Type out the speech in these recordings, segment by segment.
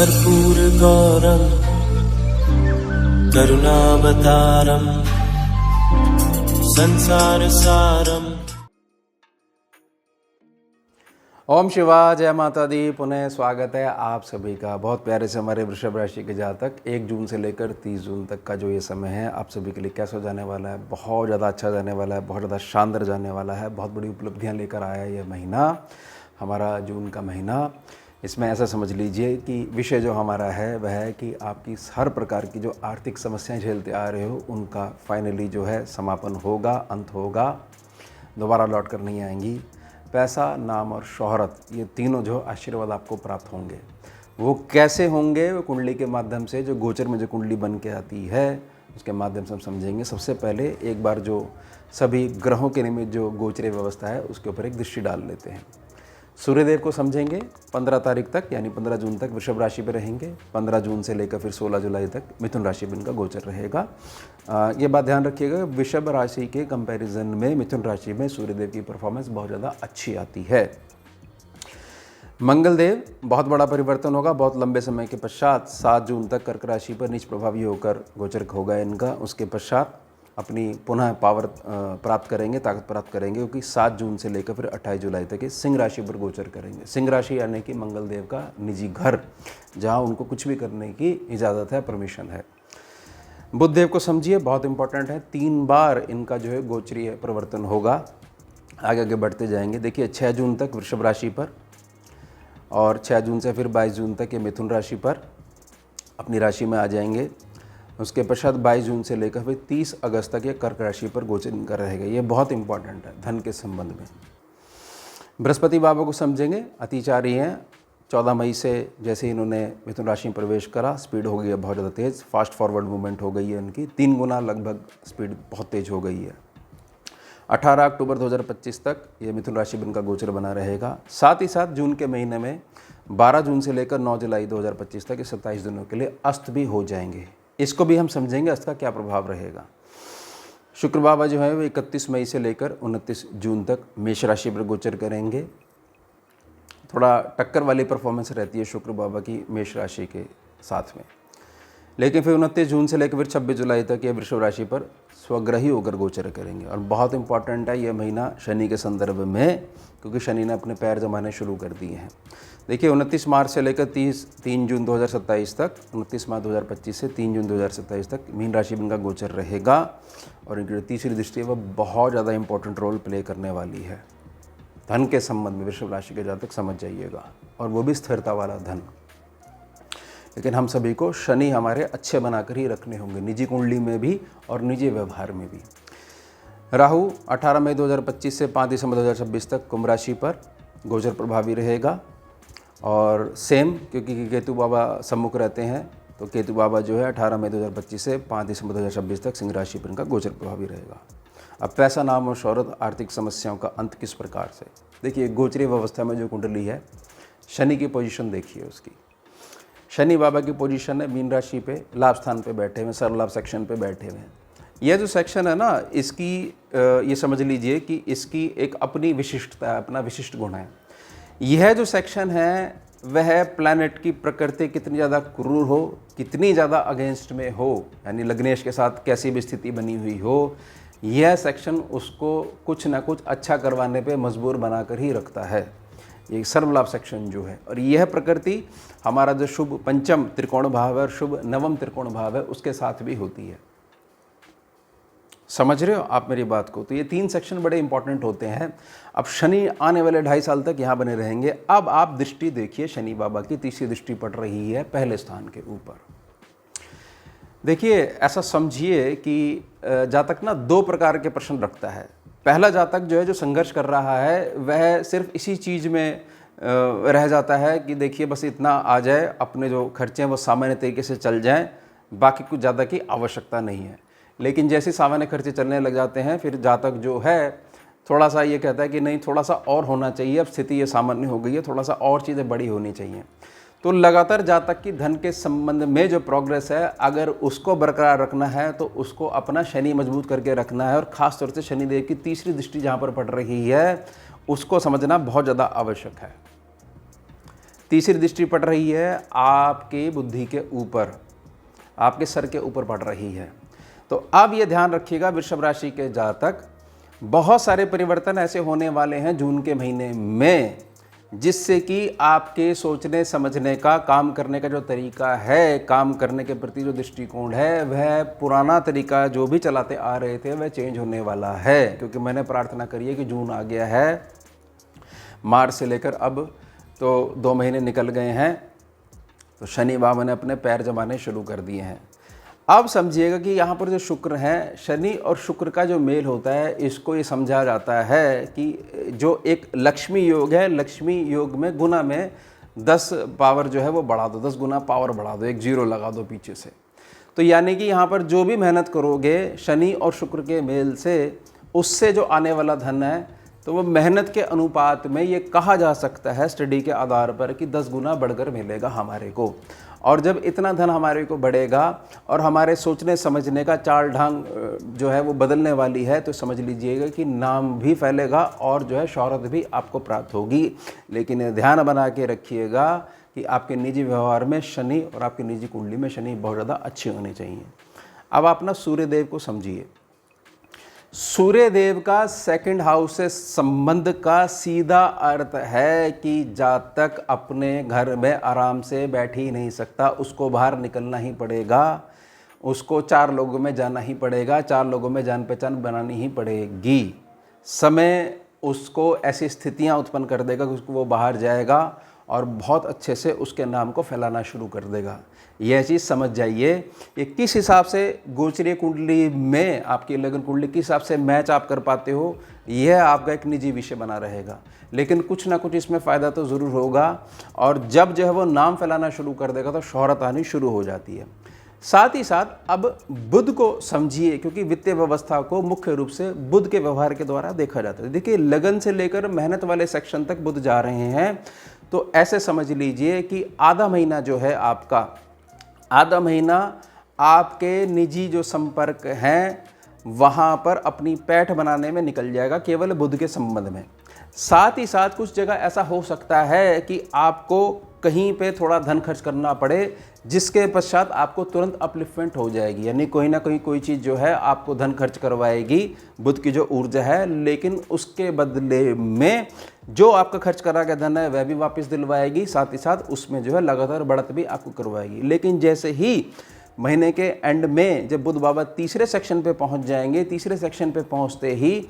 कर्पूरगौरं करुणावतारं संसारसारम्। ओम शिवा, जय माता दी। पुनः स्वागत है आप सभी का। बहुत प्यारे से हमारे वृषभ राशि के जातक 1 जून से लेकर 30 जून तक का जो ये समय है आप सभी के लिए कैसा जाने वाला है। बहुत ज़्यादा अच्छा जाने वाला है, बहुत ज़्यादा शानदार जाने वाला है। बहुत बड़ी उपलब्धियां लेकर आया है ये महीना, हमारा जून का महीना। इसमें ऐसा समझ लीजिए कि विषय जो हमारा है वह है कि आपकी हर प्रकार की जो आर्थिक समस्याएं झेलते आ रहे हो उनका फाइनली जो है समापन होगा, अंत होगा, दोबारा लौट कर नहीं आएंगी। पैसा, नाम और शोहरत, ये तीनों जो आशीर्वाद आपको प्राप्त होंगे। वो कैसे होंगे? वो कुंडली के माध्यम से, जो गोचर में जो कुंडली बन के आती है उसके माध्यम से हम समझेंगे। सबसे पहले एक बार जो सभी ग्रहों के निमित्त जो गोचरीय व्यवस्था है उसके ऊपर एक दृष्टि डाल लेते हैं। सूर्यदेव को समझेंगे। 15 तारीख तक यानी 15 जून तक वृषभ राशि पर रहेंगे। 15 जून से लेकर फिर 16 जुलाई तक मिथुन राशि में इनका गोचर रहेगा। ये बात ध्यान रखिएगा, वृषभ राशि के कंपैरिजन में मिथुन राशि में सूर्यदेव की परफॉर्मेंस बहुत ज़्यादा अच्छी आती है। मंगल देव, बहुत बड़ा परिवर्तन होगा। बहुत लंबे समय के पश्चात 7 जून तक कर्क राशि पर नीच प्रभावी होकर गोचर होगा इनका। उसके पश्चात अपनी पुनः पावर प्राप्त करेंगे, ताकत प्राप्त करेंगे, क्योंकि 7 जून से लेकर फिर 28 जुलाई तक ये सिंह राशि पर गोचर करेंगे। सिंह राशि यानी कि मंगल देव का निजी घर, जहां उनको कुछ भी करने की इजाज़त है, परमिशन है। बुध देव को समझिए, बहुत इंपॉर्टेंट है। 3 बार इनका जो है गोचरीय परिवर्तन होगा। आगे आगे बढ़ते जाएंगे। देखिए 6 जून तक वृषभ राशि पर और 6 जून से फिर 22 जून तक ये मिथुन राशि पर अपनी राशि में आ जाएंगे। उसके पश्चात 22 जून से लेकर फिर 30 अगस्त तक ये कर्क राशि पर गोचर कर रहेगा। ये बहुत इंपॉर्टेंट है धन के संबंध में। बृहस्पति बाबा को समझेंगे, अतिचारी हैं। 14 मई से जैसे इन्होंने मिथुन राशि में प्रवेश करा, स्पीड हो गई है बहुत ज़्यादा तेज़, फास्ट फॉरवर्ड मूवमेंट हो गई है इनकी। 3 गुना लगभग स्पीड बहुत तेज़ हो गई है। 18 अक्टूबर 2025 तक ये मिथुन राशि में इनका गोचर बना रहेगा। साथ ही साथ जून के महीने में 12 जून से लेकर 9 जुलाई 2025 तक ये 27 दिनों के लिए अस्त भी हो जाएंगे। इसको भी हम समझेंगे अस्त का क्या प्रभाव रहेगा। शुक्र बाबा जो है वो 31 मई से लेकर 29 जून तक मेष राशि पर गोचर करेंगे। थोड़ा टक्कर वाली परफॉर्मेंस रहती है शुक्र बाबा की मेष राशि के साथ में, लेकिन फिर 29 जून से लेकर फिर 26 जुलाई तक ये वृषभ राशि पर स्वग्रही होकर गोचर करेंगे। और बहुत इंपॉर्टेंट है ये महीना शनि के संदर्भ में, क्योंकि शनि ने अपने पैर जमाने शुरू कर दिए हैं। देखिए 29 मार्च से लेकर 3 जून 2027 तक, 29 मार्च 2025 से 3 जून 2027 तक मीन राशि में इनका गोचर रहेगा। और इनकी जो तीसरी दृष्टि है वह बहुत ज़्यादा इंपॉर्टेंट रोल प्ले करने वाली है धन के संबंध में। वृषभ राशि के जातक समझ जाइएगा, और वो भी स्थिरता वाला धन। लेकिन हम सभी को शनि हमारे अच्छे बनाकर ही रखने होंगे, निजी कुंडली में भी और निजी व्यवहार में भी। राहु 18 मई 2025 से 5 दिसंबर 2026 तक कुंभ राशि पर गोचर प्रभावी रहेगा। और सेम, क्योंकि केतु बाबा सम्मुख रहते हैं, तो केतु बाबा जो है 18 मई 2025 से 5 दिसंबर 2026 तक सिंह राशि पर इनका गोचर प्रभावी रहेगा। अब पैसा, नाम और शोहरत, आर्थिक समस्याओं का अंत किस प्रकार से? देखिए गोचरीय व्यवस्था में जो कुंडली है, शनि की पोजीशन देखिए उसकी। शनि बाबा की पोजीशन है मीन राशि पे, लाभ स्थान पे बैठे हुए, सर्वलाभ सेक्शन पे बैठे हुए हैं। यह जो सेक्शन है ना, इसकी ये समझ लीजिए कि इसकी एक अपनी विशिष्टता, अपना विशिष्ट गुण है। यह जो सेक्शन है वह प्लैनेट की प्रकृति कितनी ज़्यादा क्रूर हो, कितनी ज़्यादा अगेंस्ट में हो, यानी लग्नेश के साथ कैसी भी स्थिति बनी हुई हो, यह सेक्शन उसको कुछ ना कुछ अच्छा करवाने पे मजबूर बनाकर ही रखता है। ये सर्वलाभ सेक्शन जो है, और यह प्रकृति हमारा जो शुभ पंचम त्रिकोण भाव है और शुभ नवम त्रिकोण भाव है उसके साथ भी होती है। समझ रहे हो आप मेरी बात को? तो ये 3 सेक्शन बड़े इंपॉर्टेंट होते हैं। अब शनि आने वाले 2.5 साल तक यहाँ बने रहेंगे। अब आप दृष्टि देखिए, शनि बाबा की तीसरी दृष्टि पड़ रही है पहले स्थान के ऊपर। देखिए ऐसा समझिए कि जातक ना 2 प्रकार के प्रश्न रखता है। पहला जातक जो है, जो संघर्ष कर रहा है, वह सिर्फ इसी चीज़ में रह जाता है कि देखिए बस इतना आ जाए, अपने जो खर्चे हैं वो सामान्य तरीके से चल जाएं, बाकी कुछ ज़्यादा की आवश्यकता नहीं है। लेकिन जैसे सामान्य खर्चे चलने लग जाते हैं, फिर जातक जो है थोड़ा सा ये कहता है कि नहीं, थोड़ा सा और होना चाहिए, अब स्थिति ये सामान्य हो गई है, थोड़ा सा और चीज़ें बड़ी होनी चाहिए। तो लगातार जातक की धन के संबंध में जो प्रोग्रेस है, अगर उसको बरकरार रखना है तो उसको अपना शनि मजबूत करके रखना है। और ख़ास तौर से शनिदेव की तीसरी दृष्टि जहाँ पर पड़ रही है उसको समझना बहुत ज़्यादा आवश्यक है। तीसरी दृष्टि पड़ रही है आपकी बुद्धि के ऊपर, आपके सर के ऊपर पड़ रही है। तो अब ये ध्यान रखिएगा वृषभ राशि के जातक, बहुत सारे परिवर्तन ऐसे होने वाले हैं जून के महीने में, जिससे कि आपके सोचने समझने का, काम करने का जो तरीका है, काम करने के प्रति जो दृष्टिकोण है, वह पुराना तरीका जो भी चलाते आ रहे थे वह चेंज होने वाला है। क्योंकि मैंने प्रार्थना करी है कि जून आ गया है, मार्च से लेकर अब तो 2 महीने निकल गए हैं, तो शनि बाबा ने अपने पैर जमाने शुरू कर दिए हैं। अब समझिएगा कि यहाँ पर जो शुक्र हैं, शनि और शुक्र का जो मेल होता है, इसको ये समझा जाता है कि जो एक लक्ष्मी योग है, लक्ष्मी योग में गुना में 10 पावर जो है वो बढ़ा दो, 10 गुना पावर बढ़ा दो, एक 0 लगा दो पीछे से। तो यानी कि यहाँ पर जो भी मेहनत करोगे शनि और शुक्र के मेल से, उससे जो आने वाला धन है तो वो मेहनत के अनुपात में ये कहा जा सकता है स्टडी के आधार पर कि 10 गुना बढ़कर मिलेगा हमारे को। और जब इतना धन हमारे को बढ़ेगा और हमारे सोचने समझने का चाल ढंग जो है वो बदलने वाली है, तो समझ लीजिएगा कि नाम भी फैलेगा और जो है शोहरत भी आपको प्राप्त होगी। लेकिन ध्यान बना के रखिएगा कि आपके निजी व्यवहार में शनि और आपकी निजी कुंडली में शनि बहुत ज़्यादा अच्छे होने चाहिए। अब आप ना सूर्यदेव को समझिए। सूर्यदेव का सेकंड हाउस से संबंध का सीधा अर्थ है कि जातक अपने घर में आराम से बैठ ही नहीं सकता, उसको बाहर निकलना ही पड़ेगा, उसको 4 लोगों में जाना ही पड़ेगा, 4 लोगों में जान पहचान बनानी ही पड़ेगी। समय उसको ऐसी स्थितियां उत्पन्न कर देगा कि उसको वो बाहर जाएगा और बहुत अच्छे से उसके नाम को फैलाना शुरू कर देगा। यह चीज़ समझ जाइए कि किस हिसाब से गोचरीय कुंडली में आपकी लगन कुंडली किस हिसाब से मैच आप कर पाते हो, यह आपका एक निजी विषय बना रहेगा। लेकिन कुछ ना कुछ इसमें फ़ायदा तो ज़रूर होगा। और जब जो है वो नाम फैलाना शुरू कर देगा तो शोहरत आनी शुरू हो जाती है। साथ ही साथ अब बुध को समझिए, क्योंकि वित्तीय व्यवस्था को मुख्य रूप से बुध के व्यवहार के द्वारा देखा जाता है। देखिए, लगन से लेकर मेहनत वाले सेक्शन तक बुध जा रहे हैं, तो ऐसे समझ लीजिए कि आधा महीना जो है आपका, आधा महीना आपके निजी जो संपर्क हैं वहाँ पर अपनी पैठ बनाने में निकल जाएगा केवल बुध के संबंध में। साथ ही साथ कुछ जगह ऐसा हो सकता है कि आपको कहीं पे थोड़ा धन खर्च करना पड़े, जिसके पश्चात आपको तुरंत अपलिफ्टमेंट हो जाएगी। यानी कोई ना कोई चीज़ जो है आपको धन खर्च करवाएगी, बुध की जो ऊर्जा है, लेकिन उसके बदले में जो आपका खर्च करा गया धन है वह भी वापस दिलवाएगी। साथ ही साथ उसमें जो है लगातार बढ़त भी आपको करवाएगी। लेकिन जैसे ही महीने के एंड में जब बुध बाबा तीसरे सेक्शन पे पहुंच जाएंगे, तीसरे सेक्शन पे पहुंचते ही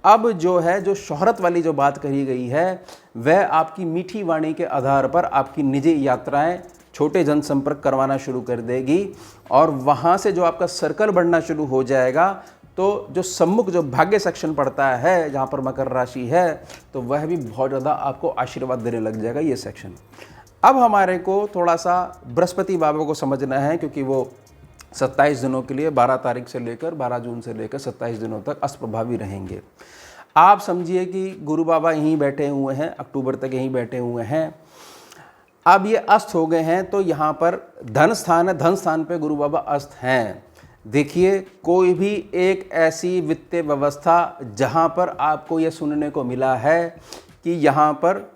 अब जो है जो शोहरत वाली जो बात कही गई है वह आपकी मीठी वाणी के आधार पर आपकी निजी यात्राएं, छोटे जनसंपर्क करवाना शुरू कर देगी। और वहाँ से जो आपका सर्कल बढ़ना शुरू हो जाएगा, तो जो सम्मुख जो भाग्य सेक्शन पड़ता है जहाँ पर मकर राशि है, तो वह भी बहुत ज़्यादा आपको आशीर्वाद देने लग जाएगा ये सेक्शन। अब हमारे को थोड़ा सा बृहस्पति बाबा को समझना है, क्योंकि वो 27 दिनों के लिए 12 तारीख से लेकर 12 जून से लेकर 27 दिनों तक अष्टप्रभावी रहेंगे। आप समझिए कि गुरु बाबा यहीं बैठे हुए हैं, अक्टूबर तक यहीं बैठे हुए हैं। अब ये अस्त हो गए हैं, तो यहाँ पर धन स्थान है, धन स्थान पे गुरु बाबा अस्त हैं। देखिए, कोई भी एक ऐसी वित्तीय व्यवस्था जहाँ पर आपको ये सुनने को मिला है कि यहाँ पर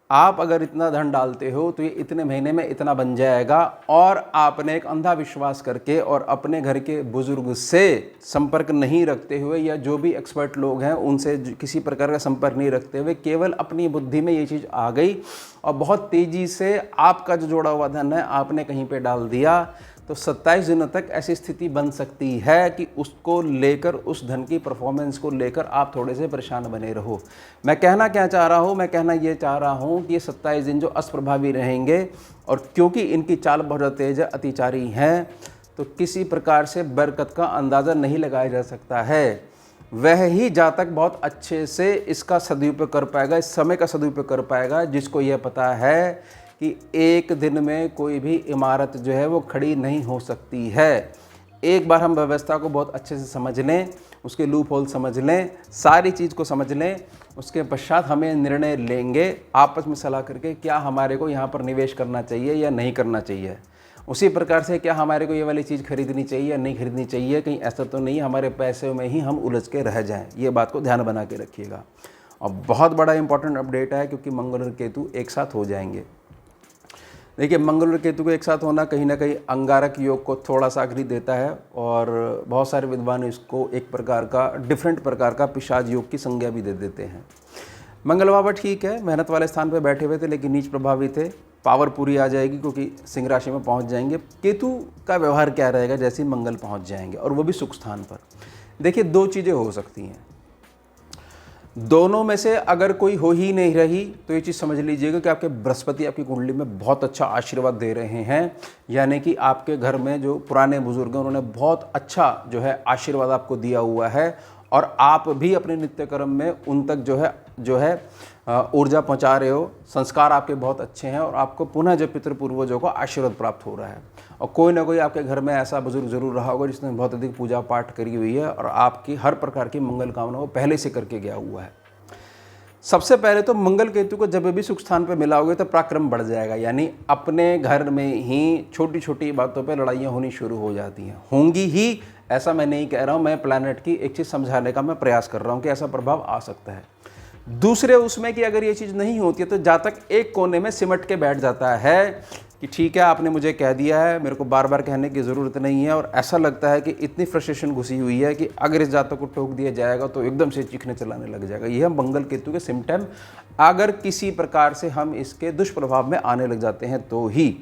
आप अगर इतना धन डालते हो तो ये इतने महीने में इतना बन जाएगा, और आपने एक अंधा विश्वास करके और अपने घर के बुजुर्ग से संपर्क नहीं रखते हुए, या जो भी एक्सपर्ट लोग हैं उनसे किसी प्रकार का संपर्क नहीं रखते हुए, केवल अपनी बुद्धि में ये चीज़ आ गई और बहुत तेज़ी से आपका जो जोड़ा हुआ धन है आपने कहीं पे डाल दिया, तो 27 दिनों तक ऐसी स्थिति बन सकती है कि उसको लेकर, उस धन की परफॉर्मेंस को लेकर आप थोड़े से परेशान बने रहो। मैं कहना क्या चाह रहा हूँ, मैं कहना ये चाह रहा हूँ कि ये 27 दिन जो अष्टप्रभावी रहेंगे, और क्योंकि इनकी चाल बहुत तेज अतिचारी हैं, तो किसी प्रकार से बरकत का अंदाज़ा नहीं लगाया जा सकता है। वह ही जातक बहुत अच्छे से इसका सदुपयोग कर पाएगा, इस समय का सदुपयोग कर पाएगा, जिसको यह पता है कि एक दिन में कोई भी इमारत जो है वो खड़ी नहीं हो सकती है। एक बार हम व्यवस्था को बहुत अच्छे से समझ लें, उसके लूप होल समझ लें, सारी चीज़ को समझ लें, उसके पश्चात हमें निर्णय लेंगे आपस में सलाह करके क्या हमारे को यहाँ पर निवेश करना चाहिए या नहीं करना चाहिए। उसी प्रकार से क्या हमारे को ये वाली चीज़ खरीदनी चाहिए या नहीं खरीदनी चाहिए, कहीं ऐसा तो नहीं हमारे पैसे में ही हम उलझ के रह जाएं। ये बात को ध्यान बना के रखिएगा। और बहुत बड़ा इंपॉर्टेंट अपडेट है, क्योंकि मंगल और केतु एक साथ हो जाएंगे। देखिए, मंगल और केतु के एक साथ होना कहीं ना कहीं अंगारक योग को थोड़ा सा अग्नि देता है और बहुत सारे विद्वान इसको एक प्रकार का डिफरेंट प्रकार का पिशाच योग की संज्ञा भी दे देते हैं। मंगल बाबा ठीक है, मेहनत वाले स्थान पे बैठे हुए थे लेकिन नीच प्रभावी थे, पावर पूरी आ जाएगी क्योंकि सिंह राशि में पहुंच जाएंगे। केतु का व्यवहार क्या रहेगा जैसे ही मंगल पहुंच जाएंगे, और वो भी सुख स्थान पर। देखिए, दो चीज़ें हो सकती हैं, दोनों में से अगर कोई हो ही नहीं रही तो ये चीज़ समझ लीजिएगा कि आपके बृहस्पति आपकी कुंडली में बहुत अच्छा आशीर्वाद दे रहे हैं, यानी कि आपके घर में जो पुराने बुजुर्ग हैं उन्होंने बहुत अच्छा जो है आशीर्वाद आपको दिया हुआ है, और आप भी अपने नित्य कर्म में उन तक जो है ऊर्जा पहुंचा रहे हो। संस्कार आपके बहुत अच्छे हैं और आपको पुनः जो पितृ पूर्वजों का आशीर्वाद प्राप्त हो रहा है, और कोई ना कोई आपके घर में ऐसा बुजुर्ग जरूर रहा होगा जिसने बहुत अधिक पूजा पाठ करी हुई है और आपकी हर प्रकार की मंगल कामना वो पहले से करके गया हुआ है। सबसे पहले तो मंगल केतु को जब भी सुख स्थान पर मिलाओगे तो पराक्रम बढ़ जाएगा, यानी अपने घर में ही छोटी छोटी बातों पर लड़ाइयाँ होनी शुरू हो जाती हैं, होंगी ही, ऐसा मैं नहीं कह रहा हूँ। मैं प्लैनेट की एक चीज़ समझाने का मैं प्रयास कर रहा हूँ कि ऐसा प्रभाव आ सकता है। दूसरे उसमें कि अगर ये चीज़ नहीं होती है तो जातक एक कोने में सिमट के बैठ जाता है कि ठीक है, आपने मुझे कह दिया है, मेरे को बार बार कहने की ज़रूरत नहीं है, और ऐसा लगता है कि इतनी फ्रस्ट्रेशन घुसी हुई है कि अगर इस जातक को टोक दिया जाएगा तो एकदम से चीखने चलाने लग जाएगा। यह मंगल केतु के सिम्टम, अगर किसी प्रकार से हम इसके दुष्प्रभाव में आने लग जाते हैं तो ही।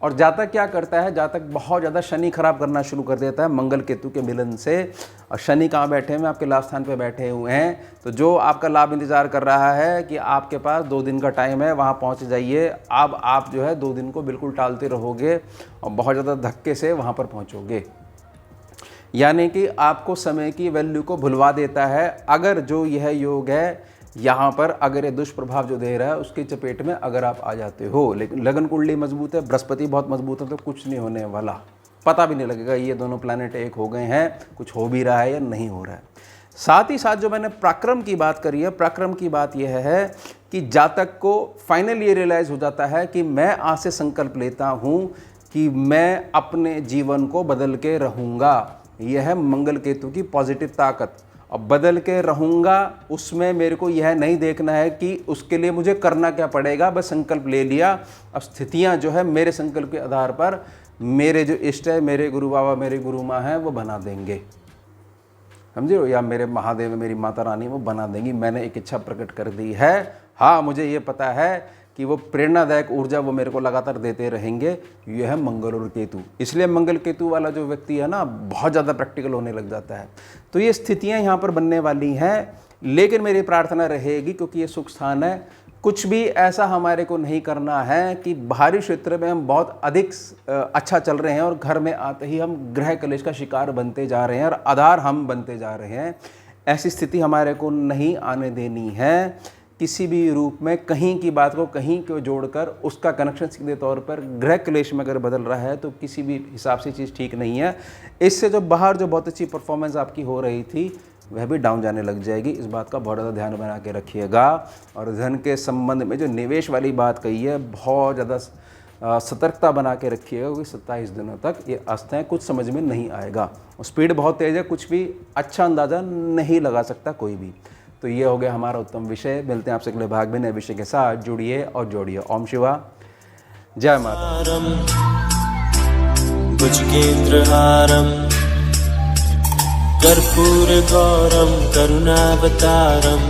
और जातक क्या करता है, जातक बहुत ज़्यादा शनि खराब करना शुरू कर देता है मंगल केतु के मिलन से। और शनि कहाँ बैठे हैं, आपके लाभ स्थान पे बैठे हुए हैं, तो जो आपका लाभ इंतजार कर रहा है कि आपके पास 2 दिन का टाइम है, वहाँ पहुँच जाइए। अब आप जो है 2 दिन को बिल्कुल टालते रहोगे और बहुत ज़्यादा धक्के से वहाँ पर पहुँचोगे, यानी कि आपको समय की वैल्यू को भुलवा देता है। अगर जो यह योग है यहाँ पर, अगर ये दुष्प्रभाव जो दे रहा है उसकी चपेट में अगर आप आ जाते हो, लेकिन लगन कुंडली मजबूत है, बृहस्पति बहुत मजबूत है, तो कुछ नहीं होने वाला, पता भी नहीं लगेगा ये दोनों प्लैनेट एक हो गए हैं, कुछ हो भी रहा है या नहीं हो रहा है। साथ ही साथ जो मैंने पराक्रम की बात करी है, पराक्रम की बात यह है कि जातक को फाइनल ये रियलाइज़ हो जाता है कि मैं आज से संकल्प लेता हूँ कि मैं अपने जीवन को बदल के रहूँगा। यह है मंगल केतु की पॉजिटिव ताकत। अब बदल के रहूँगा, उसमें मेरे को यह नहीं देखना है कि उसके लिए मुझे करना क्या पड़ेगा, बस संकल्प ले लिया। अब स्थितियाँ जो है मेरे संकल्प के आधार पर मेरे जो इष्ट है, मेरे गुरु बाबा, मेरे गुरु माँ हैं, वो बना देंगे, समझे हो, या मेरे महादेव, मेरी माता रानी वो बना देंगी। मैंने एक इच्छा प्रकट कर दी है, हाँ मुझे ये पता है कि वो प्रेरणादायक ऊर्जा वो मेरे को लगातार देते रहेंगे। ये है मंगल और केतु। इसलिए मंगल केतु वाला जो व्यक्ति है ना, बहुत ज़्यादा प्रैक्टिकल होने लग जाता है। तो ये स्थितियाँ यहाँ पर बनने वाली हैं, लेकिन मेरी प्रार्थना रहेगी, क्योंकि ये सुख स्थान है, कुछ भी ऐसा हमारे को नहीं करना है कि बाहरी क्षेत्र में हम बहुत अधिक अच्छा चल रहे हैं और घर में आते ही हम ग्रह क्लेश का शिकार बनते जा रहे हैं और आधार हम बनते जा रहे हैं। ऐसी स्थिति हमारे को नहीं आने देनी है। किसी भी रूप में कहीं की बात को कहीं को जोड़कर उसका कनेक्शन सीधे तौर पर ग्रह क्लेश में अगर बदल रहा है तो किसी भी हिसाब से चीज़ ठीक नहीं है। इससे जो बाहर जो बहुत अच्छी परफॉर्मेंस आपकी हो रही थी वह भी डाउन जाने लग जाएगी। इस बात का बहुत ज़्यादा ध्यान बना के रखिएगा। और धन के संबंध में जो निवेश वाली बात कही है, बहुत ज़्यादा सतर्कता बना के रखिएगा, क्योंकि 27 दिनों तक ये अस्थाएँ कुछ समझ में नहीं आएगा। स्पीड बहुत तेज़ है, कुछ भी अच्छा अंदाज़ा नहीं लगा सकता कोई भी। तो ये हो गया हमारा उत्तम विषय। मिलते हैं आपसे अगले भाग में नए विषय के साथ। जुड़िए और जोड़िए। ओम शिवा, जय माता। भुजगेन्द्रहारम् कर्पूरगौरं करुणावतारं